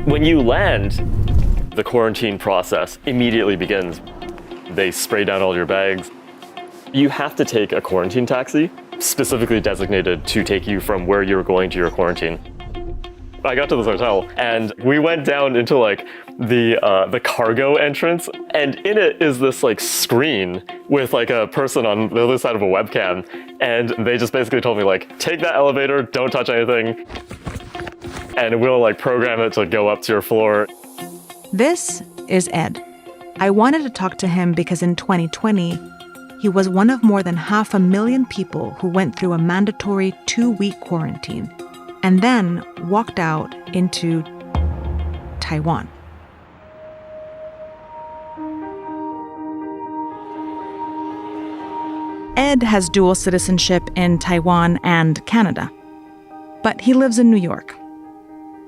When you land, the quarantine process immediately begins. They spray down all your bags. You have to take a quarantine taxi, specifically designated to take you from where you're going to your quarantine. I got to this hotel and we went down into like the cargo entrance, and in it is this like screen with like a person on the other side of a webcam, and they just basically told me like, take that elevator, don't touch anything, and we'll like program it to go up to your floor. This is Ed. I wanted to talk to him because in 2020, he was one of more than 500,000 people who went through a mandatory 2-week quarantine and then walked out into Taiwan. Ed has dual citizenship in Taiwan and Canada, but he lives in New York.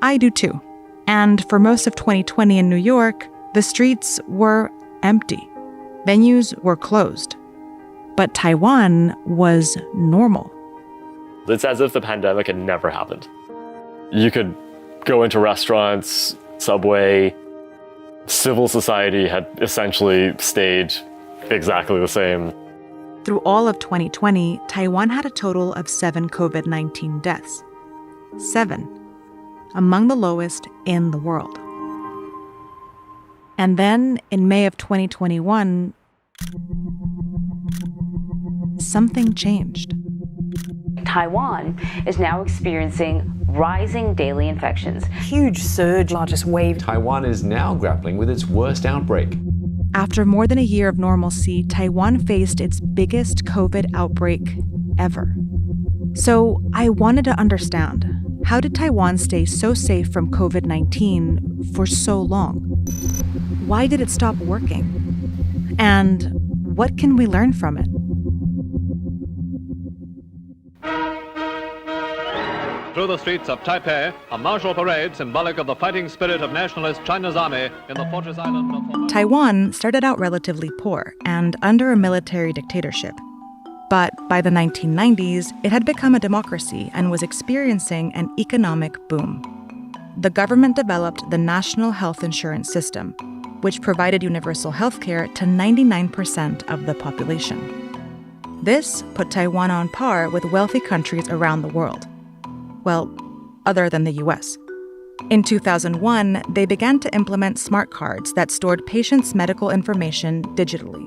I do too. And for most of 2020 in New York, the streets were empty. Venues were closed. But Taiwan was normal. It's as if the pandemic had never happened. You could go into restaurants, subway. Civil society had essentially stayed exactly the same. Through all of 2020, Taiwan had a total of 7 COVID-19 deaths. 7, among the lowest in the world. And then, in May of 2021, something changed. Taiwan is now experiencing rising daily infections. Huge surge, largest wave. Taiwan is now grappling with its worst outbreak. After more than a year of normalcy, Taiwan faced its biggest COVID outbreak ever. So I wanted to understand, how did Taiwan stay so safe from COVID-19 for so long? Why did it stop working? And what can we learn from it? Through the streets of Taipei, a martial parade symbolic of the fighting spirit of nationalist China's army in the fortress island of... Taiwan started out relatively poor and under a military dictatorship. But by the 1990s, it had become a democracy and was experiencing an economic boom. The government developed the National Health Insurance System, which provided universal health care to 99% of the population. This put Taiwan on par with wealthy countries around the world. Well, other than the US. In 2001, they began to implement smart cards that stored patients' medical information digitally.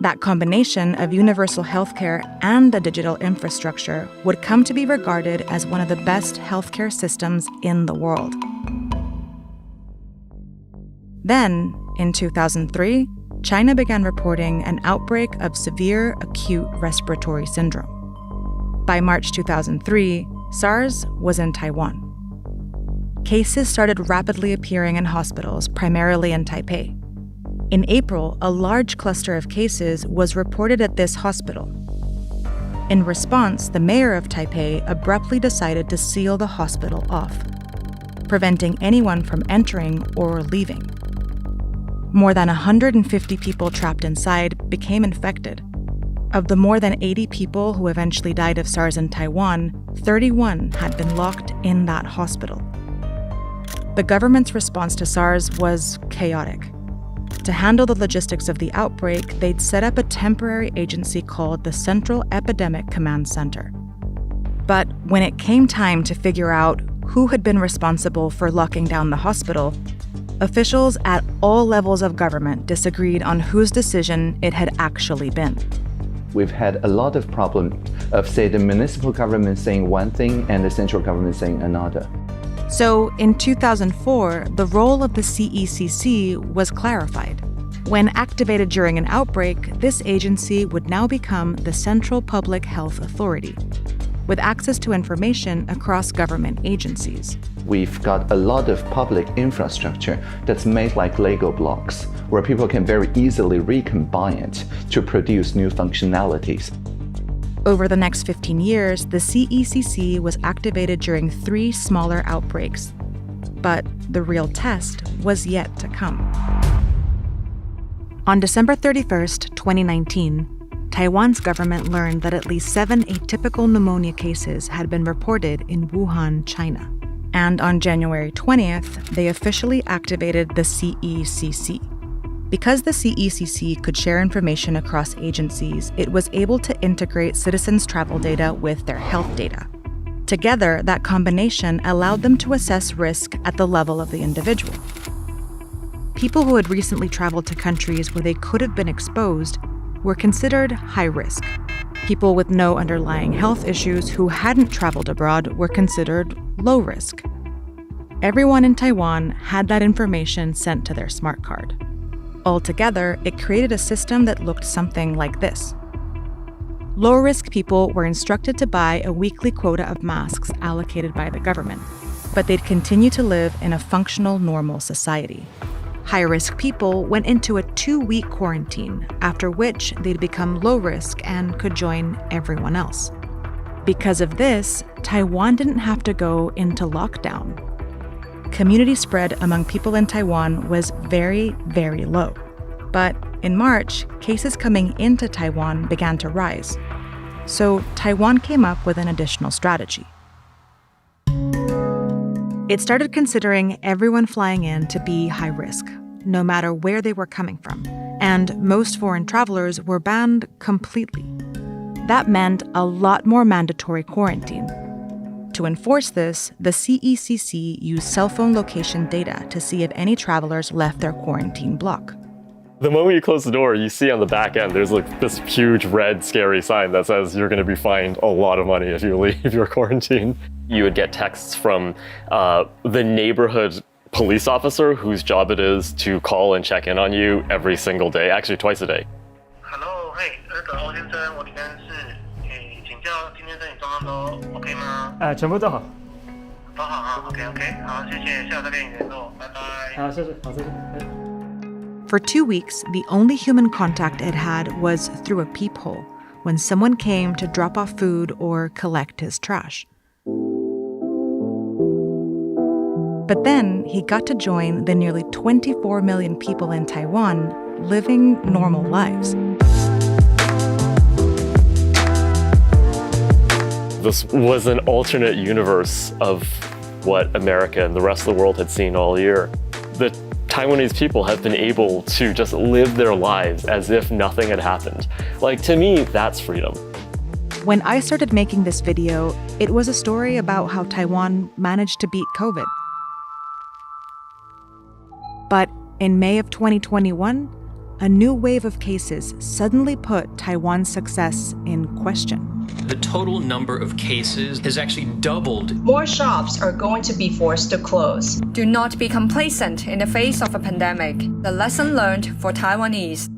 That combination of universal healthcare and a digital infrastructure would come to be regarded as one of the best healthcare systems in the world. Then, in 2003, China began reporting an outbreak of severe acute respiratory syndrome. By March 2003, SARS was in Taiwan. Cases started rapidly appearing in hospitals, primarily in Taipei. In April, a large cluster of cases was reported at this hospital. In response, the mayor of Taipei abruptly decided to seal the hospital off, preventing anyone from entering or leaving. More than 150 people trapped inside became infected. Of the more than 80 people who eventually died of SARS in Taiwan, 31 had been locked in that hospital. The government's response to SARS was chaotic. To handle the logistics of the outbreak, they'd set up a temporary agency called the Central Epidemic Command Center. But when it came time to figure out who had been responsible for locking down the hospital, officials at all levels of government disagreed on whose decision it had actually been. We've had a lot of problems of, say, the municipal government saying one thing and the central government saying another. So in 2004, the role of the CECC was clarified. When activated during an outbreak, this agency would now become the Central Public Health Authority, with access to information across government agencies. We've got a lot of public infrastructure that's made like Lego blocks, where people can very easily recombine it to produce new functionalities. Over the next 15 years, the CECC was activated during 3 smaller outbreaks. But the real test was yet to come. On December 31st, 2019, Taiwan's government learned that at least 7 atypical pneumonia cases had been reported in Wuhan, China. And on January 20th, they officially activated the CECC. Because the CECC could share information across agencies, it was able to integrate citizens' travel data with their health data. Together, that combination allowed them to assess risk at the level of the individual. People who had recently traveled to countries where they could have been exposed were considered high risk. People with no underlying health issues who hadn't traveled abroad were considered low risk. Everyone in Taiwan had that information sent to their smart card. Altogether, it created a system that looked something like this. Low-risk people were instructed to buy a weekly quota of masks allocated by the government, but they'd continue to live in a functional, normal society. High-risk people went into a 2-week quarantine, after which they'd become low-risk and could join everyone else. Because of this, Taiwan didn't have to go into lockdown. Community spread among people in Taiwan was very, very low. But in March, cases coming into Taiwan began to rise. So Taiwan came up with an additional strategy. It started considering everyone flying in to be high risk, no matter where they were coming from, and most foreign travelers were banned completely. That meant a lot more mandatory quarantine. To enforce this, the CECC used cell phone location data to see if any travelers left their quarantine block. The moment you close the door, you see on the back end, there's like this huge red scary sign that says you're going to be fined a lot of money if you leave your quarantine. You would get texts from the neighborhood police officer whose job it is to call and check in on you every single day, actually twice a day. Hello, hey, 欧先生，我这边是，请教今天身体状况都 OK 吗？全部都好。都好啊 ，OK， 好，谢谢，下午再跟你联络，拜拜。好，谢谢。For 2 weeks, the only human contact it had was through a peephole, when someone came to drop off food or collect his trash. But then he got to join the nearly 24 million people in Taiwan living normal lives. This was an alternate universe of what America and the rest of the world had seen all year. The Taiwanese people have been able to just live their lives as if nothing had happened. Like, to me, that's freedom. When I started making this video, it was a story about how Taiwan managed to beat COVID. But in May of 2021, a new wave of cases suddenly put Taiwan's success in question. The total number of cases has actually doubled. More shops are going to be forced to close. Do not be complacent in the face of a pandemic. The lesson learned for Taiwanese.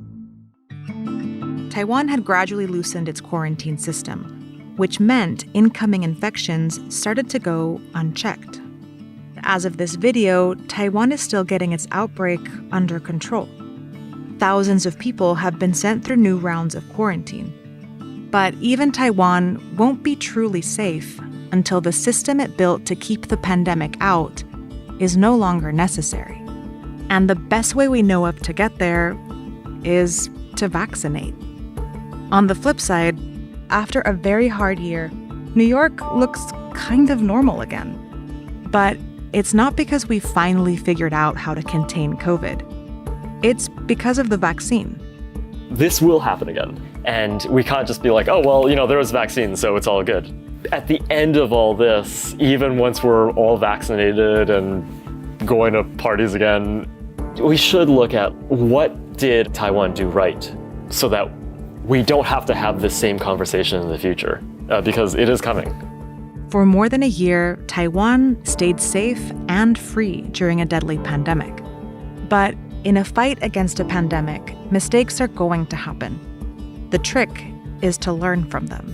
Taiwan had gradually loosened its quarantine system, which meant incoming infections started to go unchecked. As of this video, Taiwan is still getting its outbreak under control. Thousands of people have been sent through new rounds of quarantine. But even Taiwan won't be truly safe until the system it built to keep the pandemic out is no longer necessary. And the best way we know of to get there is to vaccinate. On the flip side, after a very hard year, New York looks kind of normal again. But it's not because we finally figured out how to contain COVID. It's because of the vaccine. This will happen again. And we can't just be like, oh, well, there was vaccines, so it's all good. At the end of all this, even once we're all vaccinated and going to parties again, we should look at what did Taiwan do right so that we don't have to have this same conversation in the future, because it is coming. For more than a year, Taiwan stayed safe and free during a deadly pandemic. But in a fight against a pandemic, mistakes are going to happen. The trick is to learn from them.